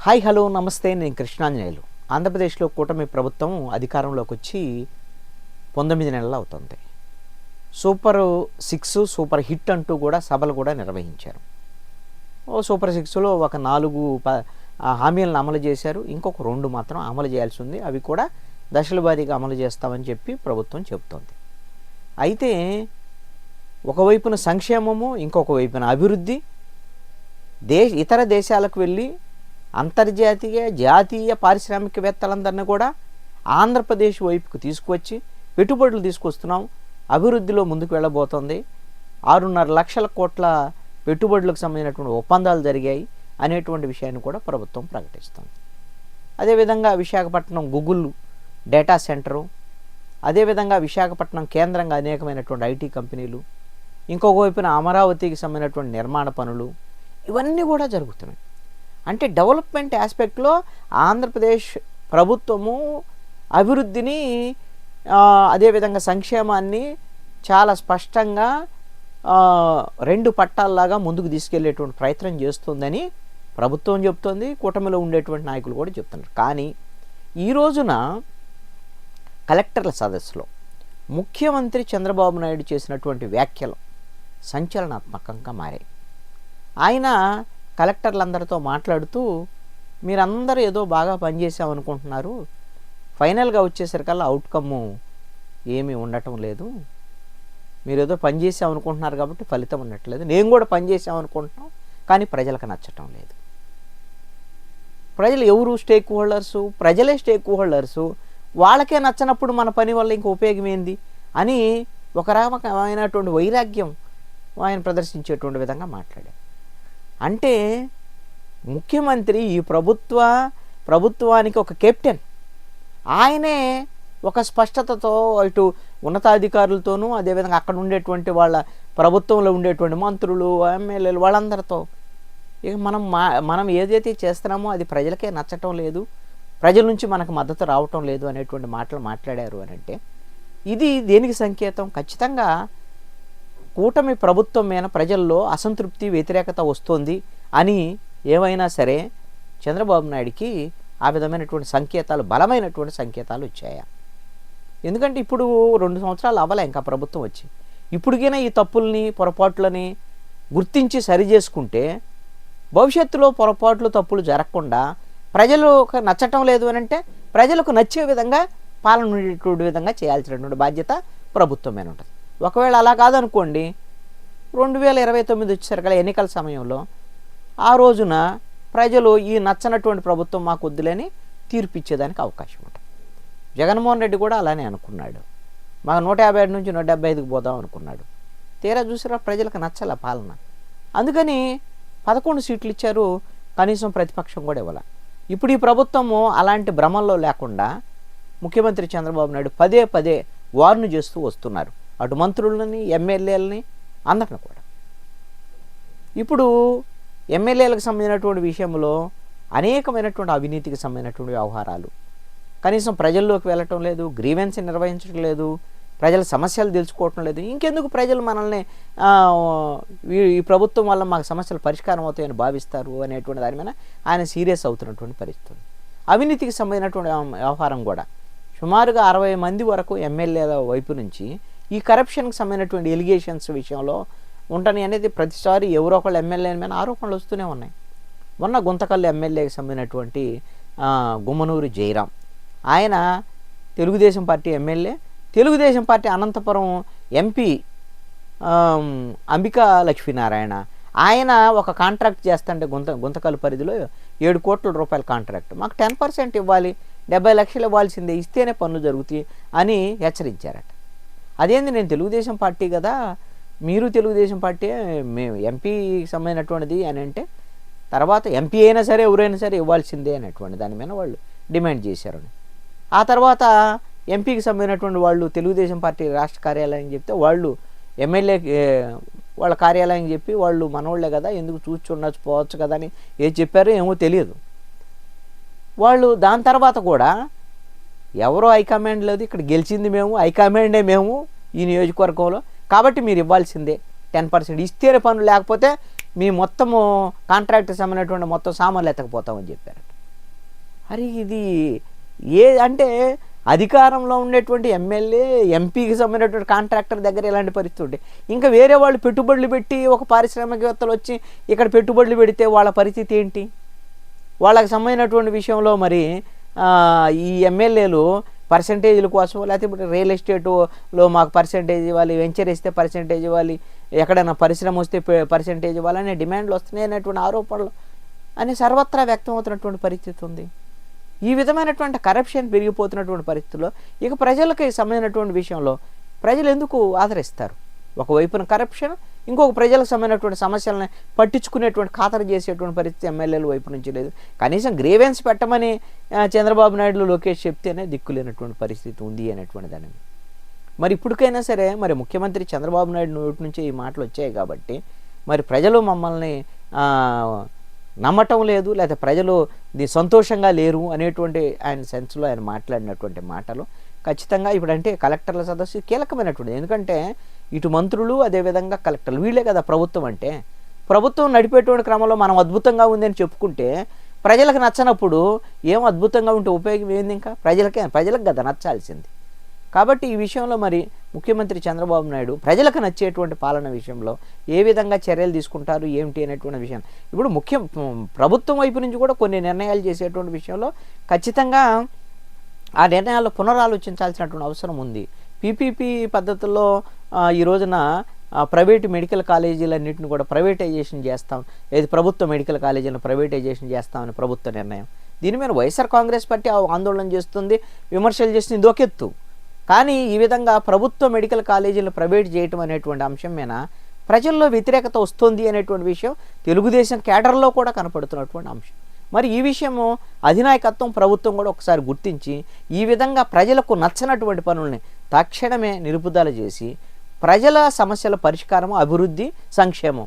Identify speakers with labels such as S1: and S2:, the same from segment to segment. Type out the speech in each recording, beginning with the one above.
S1: Hi hello నమస్తే, నేను కృష్ణాంజనేయులు. ఆంధ్రప్రదేశ్లో కూటమి ప్రభుత్వం అధికారంలోకి వచ్చి 19 నెలలు అవుతుంది. సూపర్ 6 సూపర్ హిట్ అంటూ కూడా సభలు కూడా నిర్వహించారు. సూపర్ 6లో ఒక 4 హామీలను అమలు చేశారు. ఇంకొక 2 మాత్రం అమలు చేయాల్సి ఉంది. అవి కూడా దశల వారీగా అమలు చేస్తామని చెప్పి ప్రభుత్వం చెబుతోంది. అయితే ఒకవైపున సంక్షేమము, ఇంకొక వైపున అభివృద్ధి, ఇతర దేశాలకు వెళ్ళి అంతర్జాతీయ జాతీయ పారిశ్రామికవేత్తలందరినీ కూడా ఆంధ్రప్రదేశ్ వైపుకు తీసుకువచ్చి పెట్టుబడులు తీసుకొస్తున్నాం, అభివృద్ధిలో ముందుకు వెళ్ళబోతోంది, 6.5 లక్షల కోట్ల పెట్టుబడులకు సంబంధించినటువంటి ఒప్పందాలు జరిగాయి అనేటువంటి విషయాన్ని కూడా ప్రభుత్వం ప్రకటిస్తుంది. అదేవిధంగా విశాఖపట్నం గూగుల్ డేటా సెంటరు, అదేవిధంగా విశాఖపట్నం కేంద్రంగా అనేకమైనటువంటి ఐటీ కంపెనీలు, ఇంకొక వైపున అమరావతికి సంబంధించినటువంటి నిర్మాణ పనులు, ఇవన్నీ కూడా జరుగుతున్నాయి. అంటే డెవలప్మెంట్ ఆస్పెక్ట్లో ఆంధ్రప్రదేశ్ ప్రభుత్వము అభివృద్ధిని అదేవిధంగా సంక్షేమాన్ని చాలా స్పష్టంగా 2 పట్టాల్లాగా ముందుకు తీసుకెళ్లేటువంటి ప్రయత్నం చేస్తుందని ప్రభుత్వం చెప్తోంది, కూటమిలో ఉండేటువంటి నాయకులు కూడా చెప్తున్నారు. కానీ ఈ రోజున కలెక్టర్ల సదస్సులో ముఖ్యమంత్రి చంద్రబాబు నాయుడు చేసినటువంటి వ్యాఖ్యలు సంచలనాత్మకంగా మారాయి. ఆయన కలెక్టర్లందరితో మాట్లాడుతూ, మీరందరూ ఏదో బాగా పనిచేసామనుకుంటున్నారు, ఫైనల్గా వచ్చేసరికల్లా అవుట్కమ్ ఏమీ ఉండటం లేదు, మీరు ఏదో పనిచేసామనుకుంటున్నారు కాబట్టి ఫలితం ఉండట్లేదు, నేను కూడా పనిచేసామనుకుంటున్నాం కానీ ప్రజలకు నచ్చటం లేదు. ప్రజలు ఎవరు స్టేక్ హోల్డర్సు? ప్రజలే స్టేక్ హోల్డర్సు. వాళ్ళకే నచ్చనప్పుడు మన పని వల్ల ఇంక ఉపయోగం ఏంది అని ఒక రకమైనటువంటి వైరాగ్యం ఆయన ప్రదర్శించేటువంటి విధంగా మాట్లాడారు. అంటే ముఖ్యమంత్రి ఈ ప్రభుత్వానికి ఒక కెప్టెన్, ఆయనే ఒక స్పష్టతతో ఇటు ఉన్నతాధికారులతోనూ అదేవిధంగా అక్కడ ఉండేటువంటి వాళ్ళ ప్రభుత్వంలో ఉండేటువంటి మంత్రులు, ఎమ్మెల్యేలు వాళ్ళందరితో ఇక మనం ఏదైతే చేస్తున్నామో అది ప్రజలకే నచ్చటం లేదు, ప్రజల నుంచి మనకు మద్దతు రావటం లేదు అనేటువంటి మాటలు మాట్లాడారు అని అంటే ఇది దేనికి సంకేతం? ఖచ్చితంగా కూటమి ప్రభుత్వం మీద ప్రజల్లో అసంతృప్తి, వ్యతిరేకత వస్తుంది అని ఏమైనా సరే చంద్రబాబు నాయుడికి ఆ విధమైనటువంటి సంకేతాలు, బలమైనటువంటి సంకేతాలు వచ్చాయా? ఎందుకంటే ఇప్పుడు 2 సంవత్సరాలు అవ్వలే ఇంకా ప్రభుత్వం వచ్చి. ఇప్పటికైనా ఈ తప్పుల్ని, పొరపాట్లని గుర్తించి సరిచేసుకుంటే భవిష్యత్తులో పొరపాట్లు, తప్పులు జరగకుండా ప్రజలకు నచ్చటం లేదు అని అంటే ప్రజలకు నచ్చే విధంగా పాలన ఉండేటువంటి విధంగా చేయాల్సినటువంటి బాధ్యత ప్రభుత్వం మీద ఉంటుంది. ఒకవేళ అలా కాదనుకోండి, 2029 వచ్చేసరికల్లా ఎన్నికల సమయంలో ఆ రోజున ప్రజలు ఈ నచ్చనటువంటి ప్రభుత్వం మాకు వద్దులేని తీర్పు ఇచ్చేదానికి అవకాశం ఉంటుంది. జగన్మోహన్ రెడ్డి కూడా అలానే అనుకున్నాడు, మాకు 157 నుంచి 175కి పోదాం అనుకున్నాడు. తీరా చూసారా ప్రజలకు నచ్చల పాలన. అందుకని 11 సీట్లు ఇచ్చారు, కనీసం ప్రతిపక్షం కూడా ఇవ్వాల. ఇప్పుడు ఈ ప్రభుత్వము అలాంటి భ్రమంలో లేకుండా ముఖ్యమంత్రి చంద్రబాబు నాయుడు పదే పదే వార్ను చేస్తూ వస్తున్నారు, అటు మంత్రులని, ఎమ్మెల్యేలని, అందరిని కూడా. ఇప్పుడు ఎమ్మెల్యేలకు సంబంధించినటువంటి విషయంలో అనేకమైనటువంటి అవినీతికి సంబంధించినటువంటి వ్యవహారాలు, కనీసం ప్రజల్లోకి వెళ్ళటం లేదు, గ్రీవెన్స్ నిర్వహించడం లేదు, ప్రజల సమస్యలు తెలుసుకోవటం లేదు. ఇంకెందుకు ప్రజలు మనల్ని ఈ ప్రభుత్వం వల్ల మాకు సమస్యలు పరిష్కారం అవుతాయని భావిస్తారు అనేటువంటి దాని మీద ఆయన సీరియస్ అవుతున్నటువంటి పరిస్థితి. అవినీతికి సంబంధించినటువంటి వ్యవహారం కూడా సుమారుగా 60 మంది వరకు ఎమ్మెల్యేల వైపు నుంచి ఈ కరప్షన్కి సంబంధించినటువంటి ఎలిగేషన్స్ విషయంలో ఉంటాయి అనేది ప్రతిసారి ఎవరో ఒకళ్ళు ఎమ్మెల్యే మీద ఆరోపణలు వస్తూనే ఉన్నాయి. మొన్న గుంతకల్లు ఎమ్మెల్యేకి సంబంధించినటువంటి గుమ్మనూరు జయరాం, ఆయన Telugu Desam party MLA, Telugu Desam party Anantapur MP Ambika Lakshminarayana, ఆయన ఒక కాంట్రాక్ట్ చేస్తుంటే గుంతకల్లు పరిధిలో 7 కోట్ల రూపాయల కాంట్రాక్ట్, మాకు 10% ఇవ్వాలి, 70 లక్షలు ఇవ్వాల్సిందే, ఇస్తేనే పనులు జరుగుతాయి అని హెచ్చరించారట. అదేంది, నేను తెలుగుదేశం పార్టీ కదా, మీరు తెలుగుదేశం పార్టీ, మేము ఎంపీకి సంబంధించినటువంటిది అని అంటే తర్వాత ఎంపీ అయినా సరే ఎవరైనా సరే ఇవ్వాల్సిందే అనేటువంటి దాని మీద వాళ్ళు డిమాండ్ చేశారు. ఆ తర్వాత ఎంపీకి సంబంధించినటువంటి వాళ్ళు తెలుగుదేశం పార్టీ రాష్ట్ర కార్యాలయం చెప్తే వాళ్ళు ఎమ్మెల్యే వాళ్ళ కార్యాలయం చెప్పి వాళ్ళు మనోళ్లే కదా, ఎందుకు చూచుండొచ్చు పోవచ్చు కదా అని ఏది చెప్పారో ఏమో తెలియదు. వాళ్ళు దాని తర్వాత కూడా ఎవరో హైకమాండ్ లేదు, ఇక్కడ గెలిచింది మేము, హైకమాండే మేము ఈ నియోజకవర్గంలో, కాబట్టి మీరు ఇవ్వాల్సిందే 10% ఇస్తేనే పనులు, లేకపోతే మీ మొత్తము కాంట్రాక్ట్ సంబంధించినటువంటి మొత్తం సామాన్లు ఎత్తకపోతామని చెప్పారు. అరే ఇది అంటే అధికారంలో ఉండేటువంటి ఎమ్మెల్యే ఎంపీకి సంబంధించినటువంటి కాంట్రాక్టర్ దగ్గర ఇలాంటి పరిస్థితి ఉంటే ఇంకా వేరే వాళ్ళు పెట్టుబడులు పెట్టి ఒక పారిశ్రామికవేత్తలు వచ్చి ఇక్కడ పెట్టుబడులు పెడితే వాళ్ళ పరిస్థితి ఏంటి? వాళ్ళకి సంబంధించినటువంటి విషయంలో మరి ఈ ఎమ్మెల్యేలు పర్సంటేజ్ల కోసం లేకపోతే ఇప్పుడు రియల్ ఎస్టేట్లో మాకు పర్సంటేజ్ ఇవ్వాలి, వెంచర్ ఇస్తే పర్సంటేజ్ ఇవ్వాలి, ఎక్కడైనా పరిశ్రమ వస్తే పర్సంటేజ్ ఇవ్వాలనే డిమాండ్లు వస్తున్నాయి అనేటువంటి ఆరోపణలు అని సర్వత్రా వ్యక్తమవుతున్నటువంటి పరిస్థితి ఉంది. ఈ విధమైనటువంటి కరప్షన్ పెరిగిపోతున్నటువంటి పరిస్థితుల్లో ఇక ప్రజలకి సంబంధించినటువంటి విషయంలో ప్రజలు ఎందుకు ఆదరిస్తారు? ఒకవైపున కరప్షన్, ఇంకొక ప్రజలకు సంబంధించినటువంటి సమస్యలను పట్టించుకునేటువంటి ఖాతరు చేసేటువంటి పరిస్థితి ఎమ్మెల్యేల వైపు నుంచి లేదు. కనీసం గ్రీవెన్స్ పెట్టమని చంద్రబాబు నాయుడు లోకేష్ చెప్తేనే దిక్కులేనటువంటి పరిస్థితి ఉంది అనేటువంటి దాని. మరి ఇప్పటికైనా సరే మరి ముఖ్యమంత్రి చంద్రబాబు నాయుడు నోటి నుంచి ఈ మాటలు వచ్చాయి కాబట్టి మరి ప్రజలు మమ్మల్ని నమ్మటం లేదు, లేకపోతే ప్రజలు సంతోషంగా లేరు అనేటువంటి ఆయన సెన్స్లో ఆయన మాట్లాడినటువంటి మాటలు ఖచ్చితంగా ఇప్పుడంటే కలెక్టర్ల సదస్సు కీలకమైనటువంటి. ఎందుకంటే ఇటు మంత్రులు అదేవిధంగా కలెక్టర్లు వీళ్ళే కదా ప్రభుత్వం అంటే. ప్రభుత్వం నడిపేటువంటి క్రమంలో మనం అద్భుతంగా ఉందని చెప్పుకుంటే ప్రజలకు నచ్చనప్పుడు ఏం అద్భుతంగా ఉంటే ఉపయోగం ఏంది? ఇంకా ప్రజలకు కదా నచ్చాల్సింది. కాబట్టి ఈ విషయంలో మరి ముఖ్యమంత్రి చంద్రబాబు నాయుడు ప్రజలకు నచ్చేటువంటి పాలన విషయంలో ఏ విధంగా చర్యలు తీసుకుంటారు ఏమిటి అనేటువంటి విషయం ఇప్పుడు ప్రభుత్వం వైపు నుంచి కూడా కొన్ని నిర్ణయాలు చేసేటువంటి విషయంలో ఖచ్చితంగా ఆ నిర్ణయాల్లో పునరాలోచించాల్సినటువంటి అవసరం ఉంది. పీపీపీ పద్ధతుల్లో ఈ రోజున ప్రైవేటు మెడికల్ కాలేజీలన్నింటిని కూడా ప్రైవేటైజేషన్ చేస్తాం, ఏది ప్రభుత్వ మెడికల్ కాలేజీలను ప్రైవేటైజేషన్ చేస్తామని ప్రభుత్వ నిర్ణయం. దీని మీద వైఎస్ఆర్ కాంగ్రెస్ పార్టీ ఆందోళన చేస్తుంది, విమర్శలు చేస్తుంది, దోకెత్తు. కానీ ఈ విధంగా ప్రభుత్వ మెడికల్ కాలేజీలను ప్రైవేట్ చేయటం అనేటువంటి అంశం మీద ప్రజల్లో వ్యతిరేకత వస్తుంది అనేటువంటి విషయం తెలుగుదేశం కేడర్లో కూడా కనపడుతున్నటువంటి అంశం. మరి ఈ విషయము అధినాయకత్వం ప్రభుత్వం కూడా ఒకసారి గుర్తించి ఈ విధంగా ప్రజలకు నచ్చనటువంటి పనుల్ని తక్షణమే నిలుపుదల చేసి ప్రజల సమస్యల పరిష్కారము, అభివృద్ధి, సంక్షేమం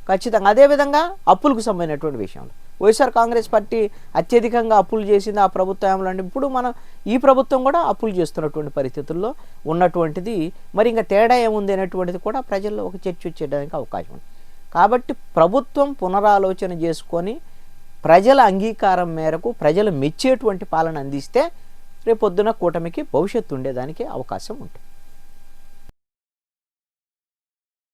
S1: ఖచ్చితంగా. అదేవిధంగా అప్పులకు సంబంధించినటువంటి విషయంలో వైఎస్ఆర్ కాంగ్రెస్ పార్టీ అత్యధికంగా అప్పులు చేసింది ఆ ప్రభుత్వంలో. అంటే ఇప్పుడు ఈ ప్రభుత్వం కూడా అప్పులు చేస్తున్నటువంటి పరిస్థితుల్లో ఉన్నటువంటిది. మరి ఇంకా తేడా ఏముంది అనేటువంటిది కూడా ప్రజల్లో ఒక చర్చ వచ్చేయడానికి అవకాశం ఉంది. కాబట్టి ప్రభుత్వం పునరాలోచన చేసుకొని ప్రజల అంగీకారం మేరకు ప్రజలు మెచ్చేటువంటి పాలన అందిస్తే రేపొద్దున కూటమికి భవిష్యత్తు ఉండేదానికి అవకాశం ఉంటుంది.